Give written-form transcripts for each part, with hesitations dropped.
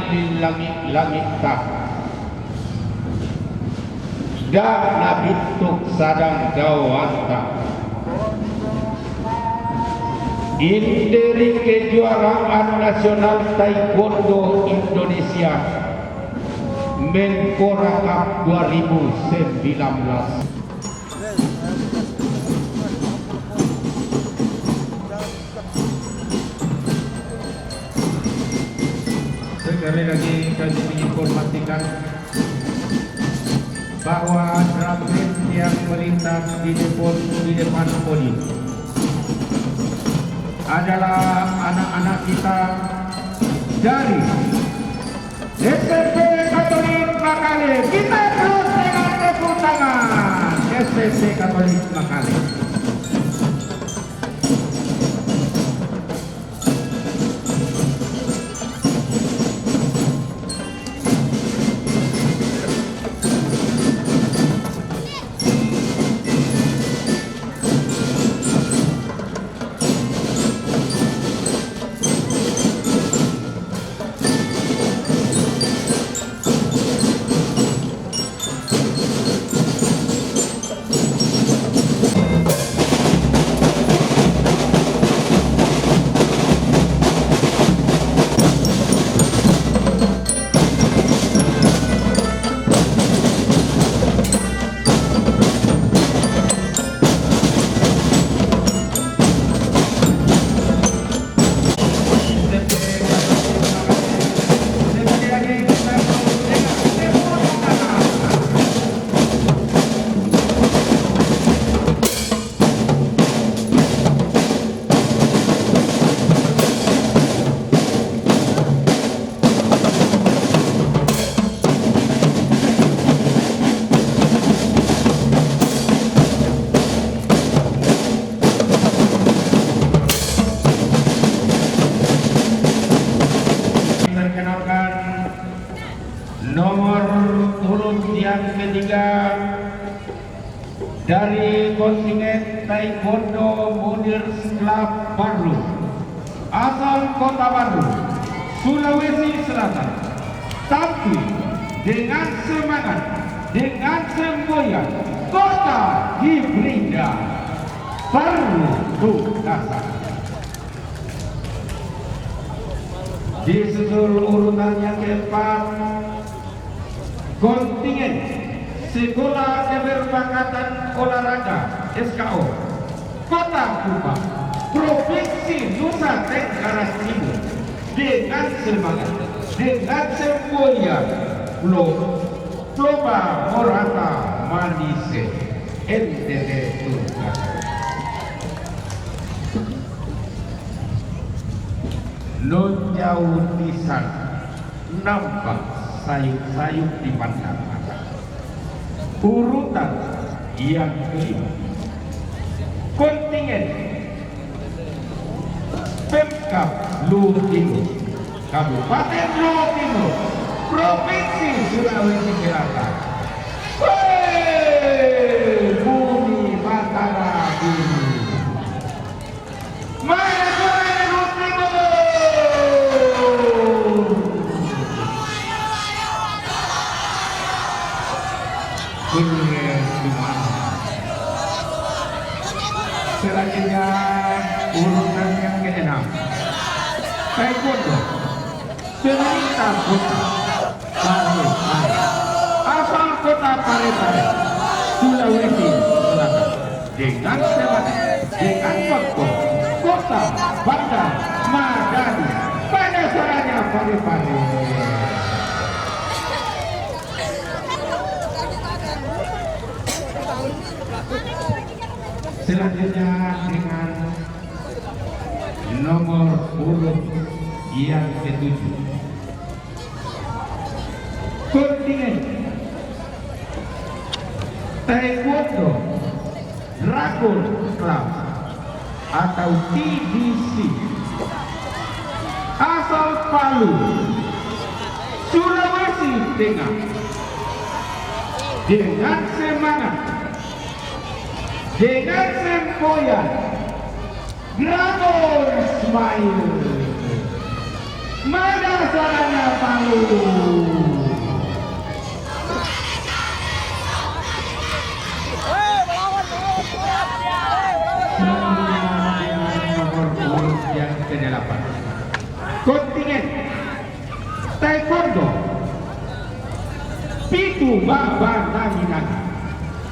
di langit-langit tak dan nabituk sadang gawanta inderi kejuaraan nasional taekwondo Indonesia Menpora Cup 2019. Sekali lagi kami menginformasikan bahwa drum band yang melintas di depan podium adalah anak-anak kita dari SMP Katolik Makale. Kita terus dengan tepuk tangan SMP Katolik Makale. Nomor urut yang ketiga dari kontingen Taekwondo Modern Club Bandung, asal Kota Bandung, Sulawesi Selatan, tampil dengan semangat, dengan semboyan, Kota Hibrida Baru Tugasan. Disusul urutan yang keempat, kontingen Sekolah Keberpakatan Olahraga SKO Kota Kupang, Provinsi Nusa Tenggara Timur, dengan semangat, dengan semboyan, Loba Morata Manise NTT Tugasan. Non jauh pisan nampak sayup-sayup di pandang mata. Urutan yang kelima, kontingen Pemkab Luhur Timur, Kabupaten Luhur Timur, Provinsi Sulawesi Selatan. Bumi Batara Bumi. Mana suaranya Luhur Timur? Selanjutnya urutan yang keenam, Taekwondo pemerintah kota Parepare, asal kota Parepare, Sulawesi Selatan, dengan semangat, dengan waktu, Kota Bandar Madani. Pada suaranya Parepare. Selanjutnya dengan nomor urut yang ketujuh, kontingen Taekwondo Dragon Club atau TDC, asal Palu, Sulawesi Tengah, dengan semangat, dengan semboyan, Dragon Smile. Mana suaranya Palu? Yang ke-8 kontingen taekwondo Pitu Baba Naminan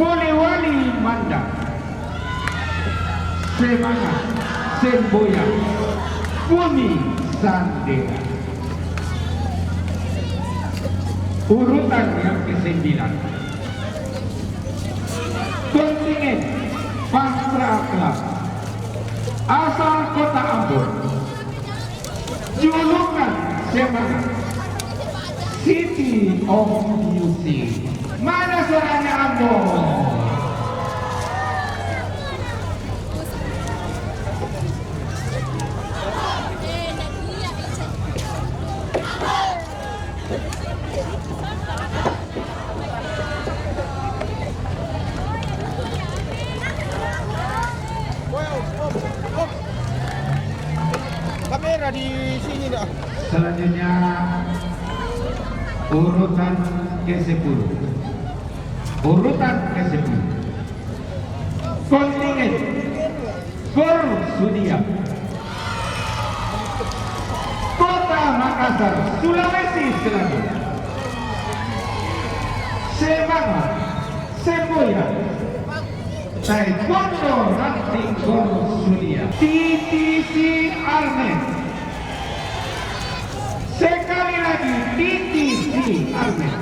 Polewali Mandang Semangat Semboyan Bumi Sandera. Urutan yang ke-9 kontingen Pastra Club asal Kota Ambon, julukan semangat City of Music. Mana suaranya Ambon? Kamera di sini dah. Selanjutnya urutan ke-10. Urutan ke-10 kontingen Gor Sudia Kota Makassar, Sulawesi Selatan. Semangat Semboyan Taekwondo Ranting Gor Sudia TTC Armen. Sekali lagi TTC Armen,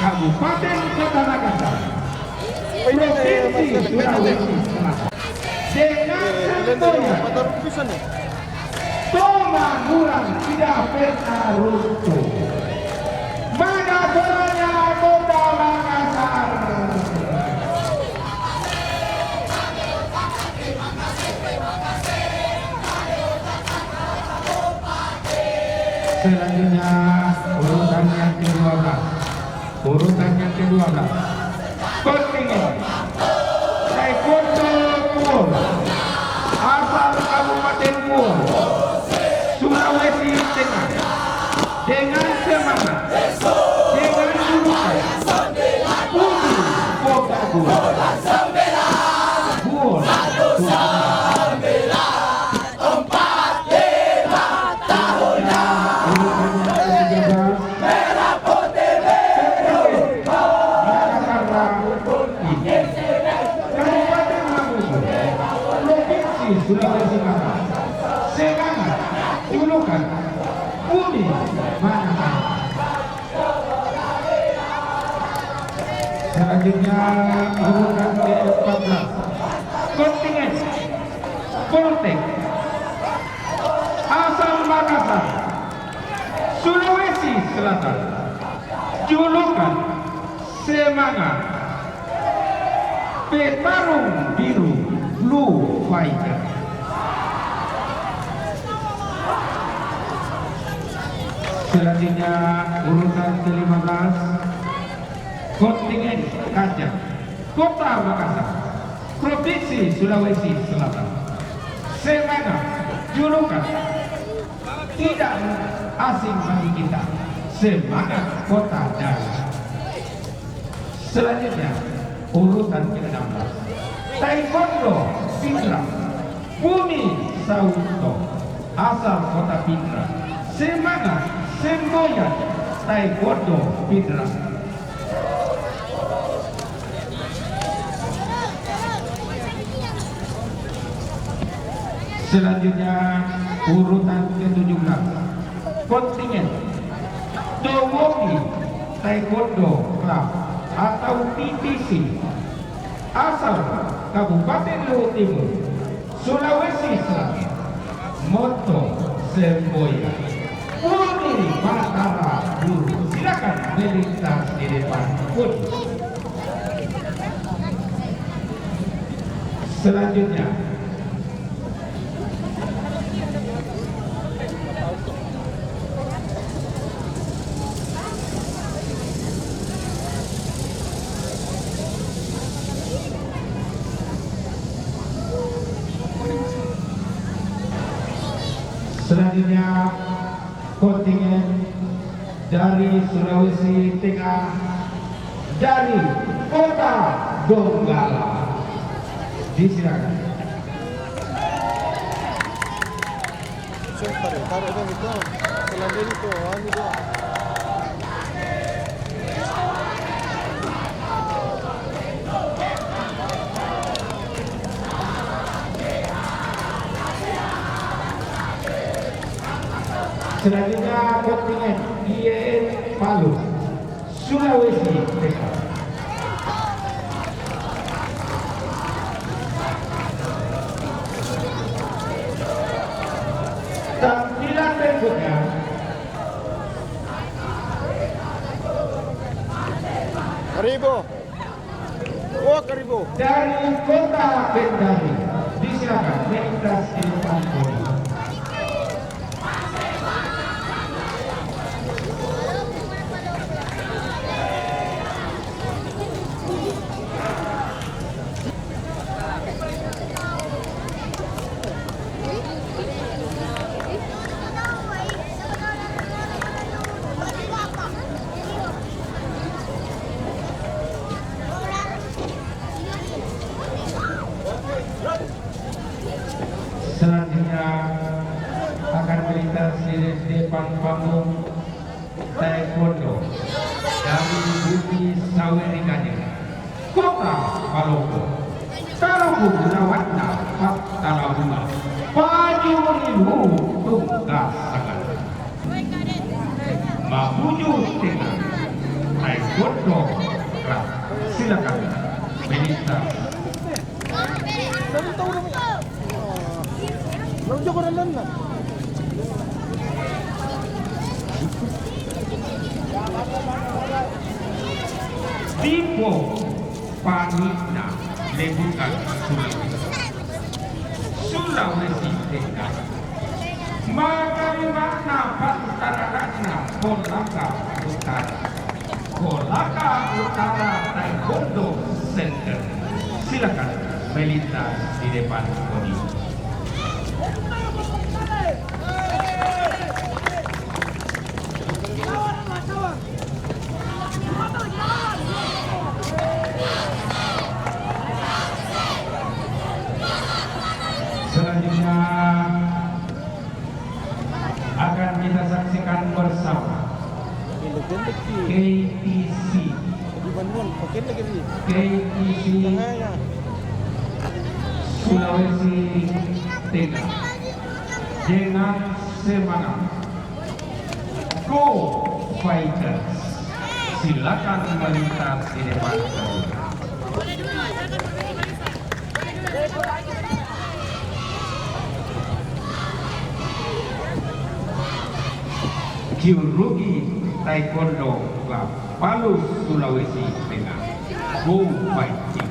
Kabupaten Kota Makassar, Provinsi Sulawesi Selatan. Dengan Semboyan Toma Murang tidak pernah runtuh. Mana suaranya Kota Makassar? Selanjutnya urutan yang ke-12. Urutan yang ke-12 kontingen taekwondo Puol asal Kabupaten Puol, Sulawesi Tengah. Dengan semangat, dengan julukan Bumi Kota Puol. Puol Sulawesi Barat. Semangat julukan Bumi Makassar. Selanjutnya urutan ke-14 kontingen Poltek asal Makassar, Sulawesi Selatan. Julukan Semangat Petarung Biru Blue Fighter. Selanjutnya urutan ke-15 kontingen Kajang Kota Makassar, Provinsi Sulawesi Selatan. Semangat julukan tidak asing bagi kita, Semangat Kota Dalam. Selanjutnya urutan ke-16 Taekwondo Pitra Bumi Sauto asal Kota Pitra. Semangat Semboyan Taekwondo Pitra. Selanjutnya urutan ke-17 kontingen Dowogi Taekwondo Club atau TTC asal Kabupaten Luwu Timur, Sulawesi Selatan. Moto Semboyan Bumi Mataram Guru. Silakan melintas di depan podium. Selanjutnya kontingen dari Sulawesi Tengah dari Kota Donggala. Disilakan. Taruh dong itu, selanjutnya itu, ini doang. Selanjutnya kontingen IAIN Palu, Sulawesi Tengah. Tampilan berikutnya Karibo. Oh, Karibo. dari Kota Kendari. Disilakan melintas di depan podium. Selanjutnya akan melintas di depan panggung taekwondo dari Budi Sawerikanya, Kota Palopo, Taruku Nawatna Patalabunga, Paju Nilu Tunggas Sagan, Mamuju Tengah, taekwondo Club. Silakan melintas. Lonjok orang lain lah. Tipo Panina Lebukan Sulawesi Tengah. Bagaimana Pantararana Kolaka Utara, Kolaka Utara Taekwondo Center. Silakan melintas di depan podium. Selanjutnya akan kita saksikan bersama KTC Sulawesi Tengah dengan semangat Go Fighters. Silakan melintas di depan podium. Kiurugi Taekwondo Club Palu Sulawesi Tengah. Go Fighting.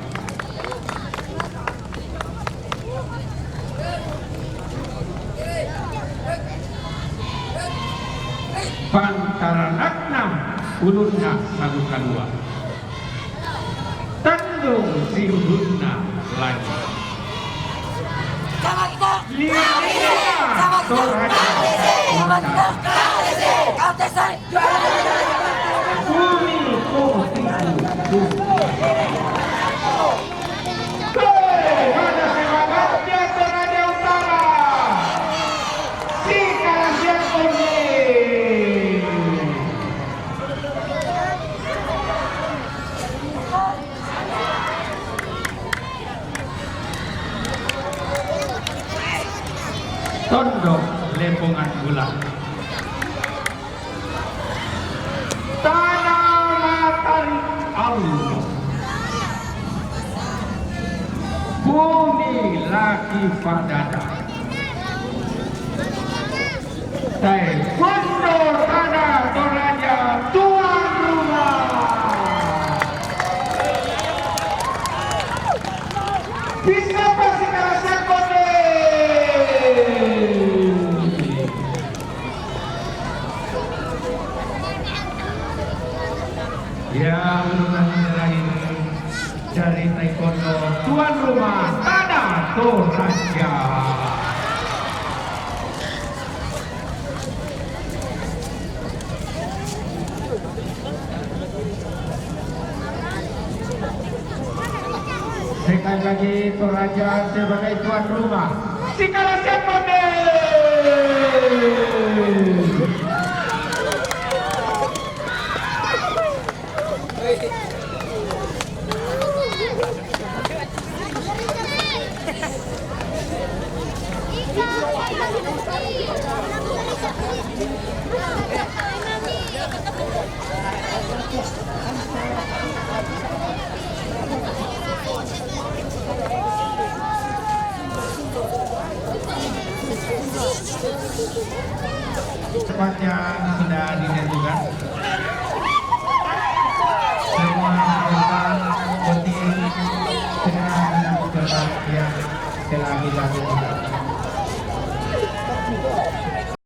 Pantaranaknam ulunna Salukadua, Tanjung Siurunna lagi. Bumi ada semangatnya Toraja Utara. Si Karasian Kuning. Tondok Lempongan Bulan. Tanah Matahari Allah. Bumi lagi padada. Taekwondo Tanah Toraja tuan rumah. Bisa pasti Karasian yang terakhir dari taekwondo tuan rumah Tanah Toraja. lagi Toraja sebagai tuan rumah. Sikala Sepone. Tempat yang sudah ditentukan, semua peserta penting segera menyambut tempat yang telah dilakukan.